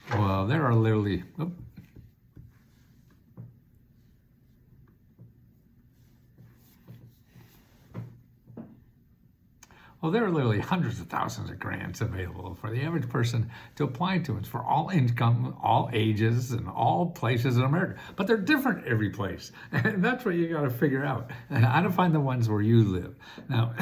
Well, there are literally, well, there are literally hundreds of thousands of grants available for the average person to apply to. It's for all income, all ages, and all places in America. But they're different every place. And that's what you got to figure out. How to find the ones where you live. Now,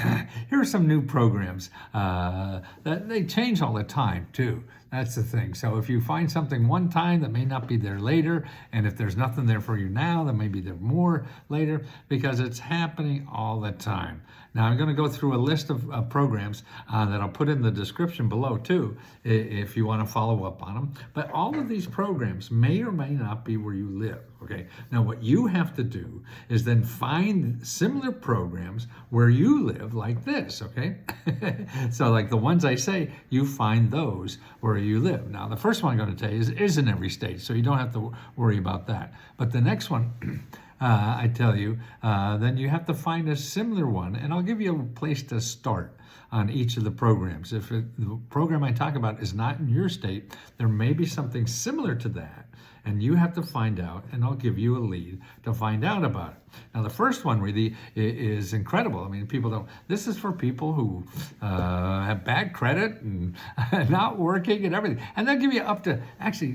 here are some new programs that they change all the time, too. That's the thing. So if you find something one time that may not be there later, and if there's nothing there for you now, then maybe there's more later, because it's happening all the time. Now I'm going to go through a list of programs that I'll put in the description below too, if you want to follow up on them. But all of these programs may or may not be where you live. Okay. Now what you have to do is then find similar programs where you live, like this. Okay. So like the ones I say, you find those where you live. Now the first one I'm going to tell you is in every state, so you don't have to worry about that. But the next one, I tell you, then you have to find a similar one, and I'll give you a place to start on each of the programs. If the program I talk about is not in your state, there may be something similar to that, and you have to find out, and I'll give you a lead to find out about it. Now, the first one really is incredible. I mean, people don't, this is for people who have bad credit and not working and everything. And they'll give you up to, actually,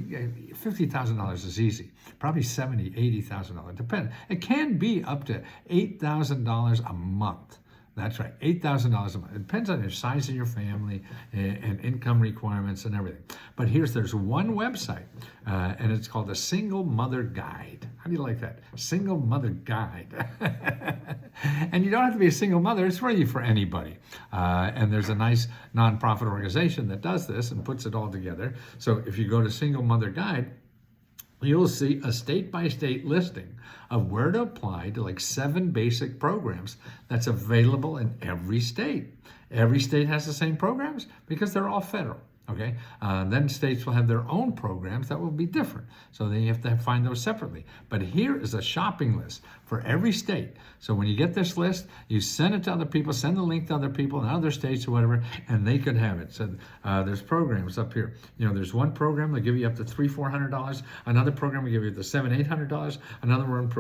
$50,000 is easy. Probably $70,000, $80,000, depends. It can be up to $8,000 a month. That's right, $8,000 a month. It depends on the size of your family and income requirements and everything. But there's one website, and it's called the Single Mother Guide. How do you like that? Single Mother Guide. And you don't have to be a single mother. It's really for anybody. And there's a nice nonprofit organization that does this and puts it all together. So if you go to Single Mother Guide, you'll see a state-by-state listing of where to apply to like 7 basic programs that's available in every state. Every state has the same programs because they're all federal. Okay, then states will have their own programs that will be different. So then you have to find those separately. But here is a shopping list for every state. So when you get this list, you send it to other people, send the link to other people in other states or whatever, and they could have it. So there's programs up here. You know, there's one program that give you up to $300-400. Another program will give you the $700-800. Another one up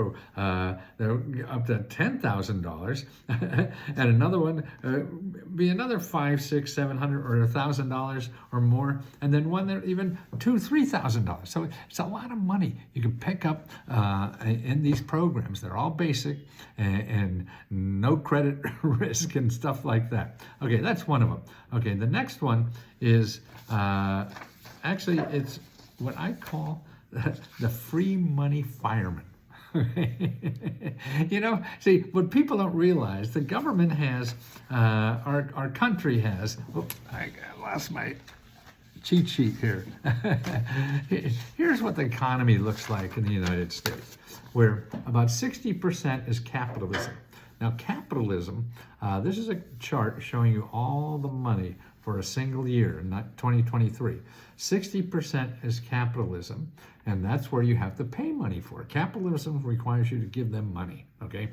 to $10,000, and another one be another $500, $600, $700, or $1,000 or more, and then one that even $2,000-3,000. So it's a lot of money you can pick up in these programs. They're all basic and no credit risk and stuff like that. Okay, that's one of them. Okay, the next one is actually it's what I call the free money fireman. You know, see, what people don't realize, the government has, our country has, I lost my cheat sheet here. Here's what the economy looks like in the United States, where about 60% is capitalism. Now, capitalism, this is a chart showing you all the money for a single year, not 2023. 60% is capitalism, and that's where you have to pay money for. Capitalism requires you to give them money, okay,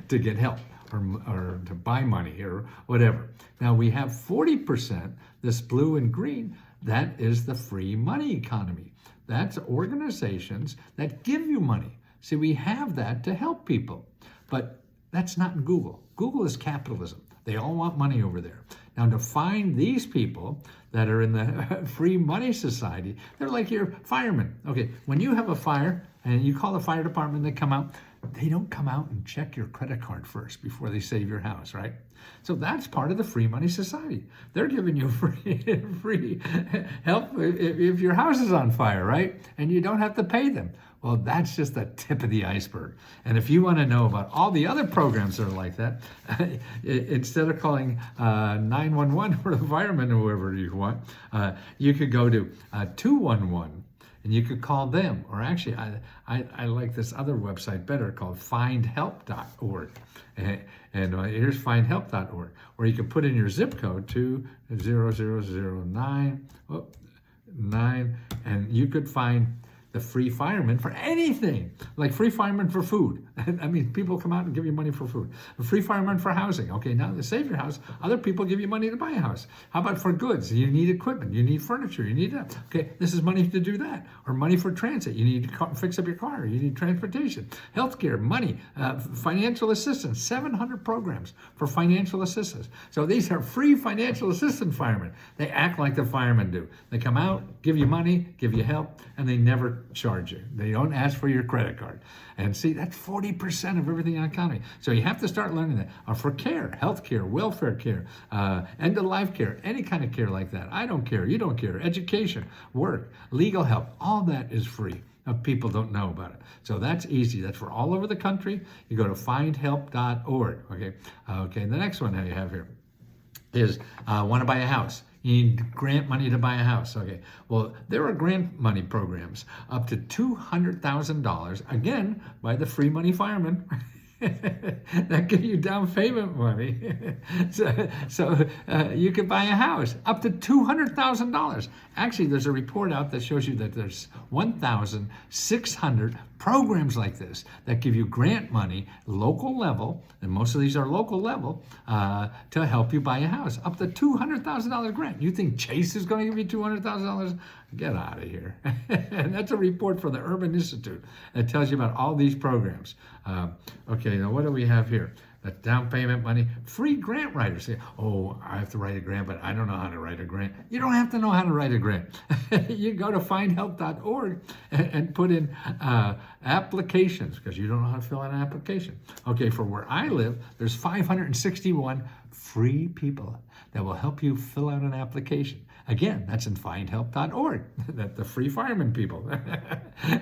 to get help or to buy money or whatever. Now we have 40%, this blue and green, that is the free money economy. That's organizations that give you money. See, we have that to help people, but that's not in Google. Google is capitalism. They all want money over there. Now, to find these people that are in the free money society, they're like your firemen. Okay, when you have a fire and you call the fire department, they come out, they don't come out and check your credit card first before they save your house, right? So that's part of the free money society. They're giving you free help if your house is on fire, right? And you don't have to pay them. Well, that's just the tip of the iceberg. And if you want to know about all the other programs that are like that, instead of calling 911 or the firemen or whoever you want, you could go to 211 and you could call them. Or actually, I like this other website better called findhelp.org. And here's findhelp.org, where you can put in your zip code 20009, and you could find the free fireman for anything, like free fireman for food. I mean, people come out and give you money for food. A free fireman for housing. Okay, now to save your house, other people give you money to buy a house. How about for goods? You need equipment, you need furniture, you need that. Okay, this is money to do that. Or money for transit. You need to fix up your car, you need transportation. Healthcare, money, financial assistance, 700 programs for financial assistance. So these are free financial assistance firemen. They act like the firemen do. They come out, give you money, give you help, and they never charge you. They don't ask for your credit card. And see, that's 40% of everything in the economy. So you have to start learning that. Or for care, health care, welfare care, end-of-life care, any kind of care like that. I don't care, you don't care. Education, work, legal help, all that is free. People don't know about it. So that's easy. That's for all over the country. You go to findhelp.org. Okay. Okay. The next one that you have here is want to buy a house. You need grant money to buy a house. Okay. Well, there are grant money programs up to $200,000, again, by the free money firemen. That give you down payment money. so you can buy a house up to $200,000. Actually, there's a report out that shows you that there's 1,600 programs like this that give you grant money, local level, and most of these are local level, to help you buy a house. Up to $200,000 grant. You think Chase is going to give you $200,000? Get out of here. And that's a report from the Urban Institute that tells you about all these programs. Okay, now what do we have here? The down payment money, free grant writers. Say, oh, I have to write a grant, but I don't know how to write a grant. You don't have to know how to write a grant. You go to findhelp.org and put in applications, because you don't know how to fill out an application. Okay, for where I live, there's 561 free people that will help you fill out an application. Again, that's in findhelp.org. That's the free fireman people.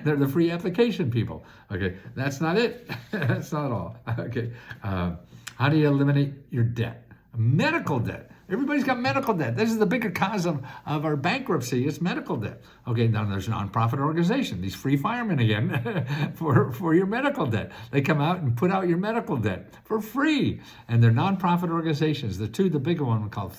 They're the free application people. Okay, that's not it. That's not all. Okay, how do you eliminate your debt? Medical debt. Everybody's got medical debt. This is the bigger cause of our bankruptcy. It's medical debt. Okay, now there's a nonprofit organization, these free firemen again, for your medical debt. They come out and put out your medical debt for free. And they're nonprofit organizations. The bigger one called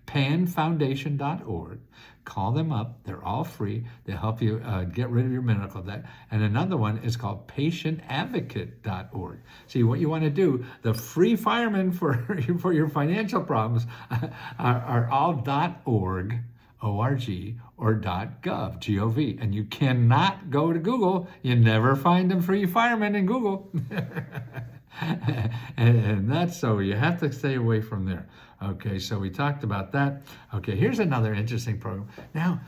panfoundation.org. Call them up. They're all free. They help you get rid of your medical debt. And another one is called patientadvocate.org. See, what you want to do, the free firemen for your financial problems are all .org, O-R-G, or .gov, G-O-V. And you cannot go to Google. You never find them free firemen in Google. And that's so you have to stay away from there. Okay, so we talked about that. Okay, here's another interesting program. Now,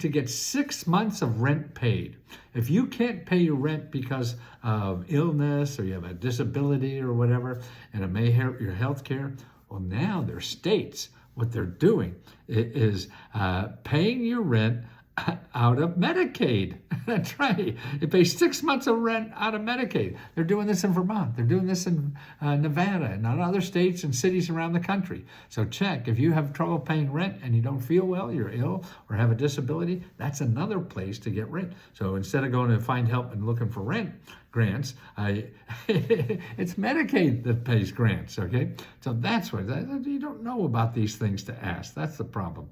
to get 6 months of rent paid. If you can't pay your rent because of illness or you have a disability or whatever, and it may hurt your health care, well, now there's states, what they're doing is paying your rent out of Medicaid. That's right. You pay 6 months of rent out of Medicaid. They're doing this in Vermont. They're doing this in Nevada and in other states and cities around the country. So check. If you have trouble paying rent and you don't feel well, you're ill or have a disability, that's another place to get rent. So instead of going to find help and looking for rent grants, it's Medicaid that pays grants, okay? So that's what, you don't know about these things to ask. That's the problem.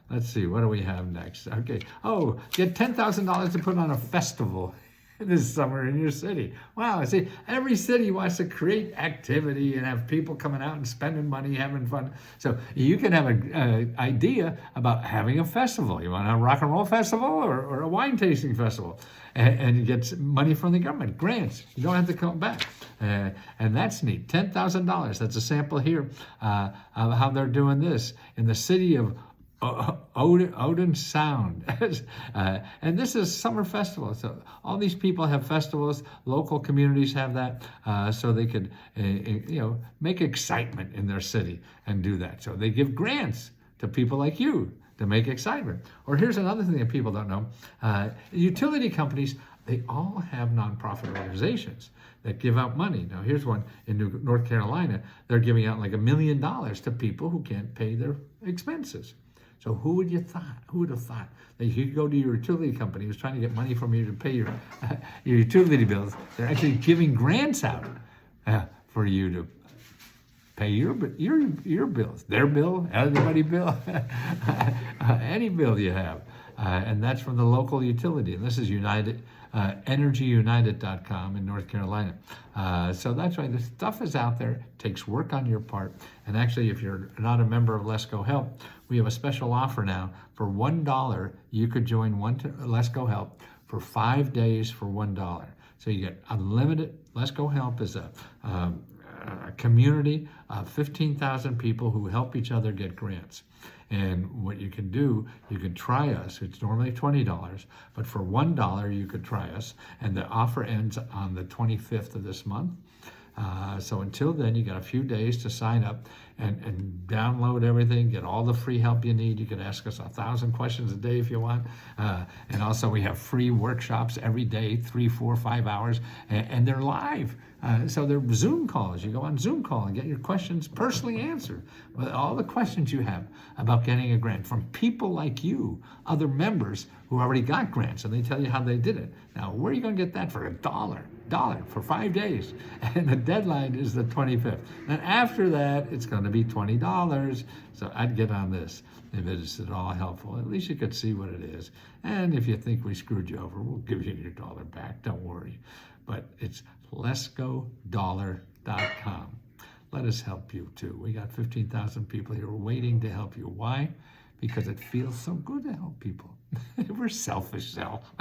Let's see, what do we have next? Okay. Oh, get $10,000 to put on a festival this summer in your city. Wow, see, every city wants to create activity and have people coming out and spending money, having fun. So you can have an idea about having a festival. You want a rock and roll festival or a wine tasting festival. And you get money from the government, grants. You don't have to come back. And that's neat. $10,000. That's a sample here of how they're doing this in the city of Odin Sound. And this is summer festival. So all these people have festivals. Local communities have that, so they could, make excitement in their city and do that. So they give grants to people like you to make excitement. Or here's another thing that people don't know. Utility companies, they all have nonprofit organizations that give out money. Now here's one in North Carolina. They're giving out like $1 million to people who can't pay their expenses. So who would have thought that you could go to your utility company who's trying to get money from you to pay your utility bills? They're actually giving grants out for you to pay your bills, their bill, everybody's bill, any bill you have. and that's from the local utility. And this is EnergyUnited.com in North Carolina. So that's why the stuff is out there. It takes work on your part. And actually, if you're not a member of Lesko Help, we have a special offer now. For $1, you could join Lesko Help for 5 days for $1. So you get unlimited. Lesko Help is a community of 15,000 people who help each other get grants. And what you can do, you can try us. It's normally $20, but for $1 you could try us. And the offer ends on the 25th of this month. So until then, you got a few days to sign up and download everything, get all the free help you need. You can ask us 1,000 questions a day if you want. And also we have free workshops every day, 3, 4, 5 hours, and they're live. So they're Zoom calls. You go on Zoom call and get your questions personally answered. With all the questions you have about getting a grant from people like you, other members who already got grants, and they tell you how they did it. Now, where are you going to get that for $1 for 5 days? And the deadline is the 25th. And after that, it's going to be $20. So I'd get on this if it's at all helpful. At least you could see what it is. And if you think we screwed you over, we'll give you your dollar back. Don't worry. But it's leskodollar.com. Let us help you too. We got 15,000 people here waiting to help you. Why? Because it feels so good to help people. We're selfish, self.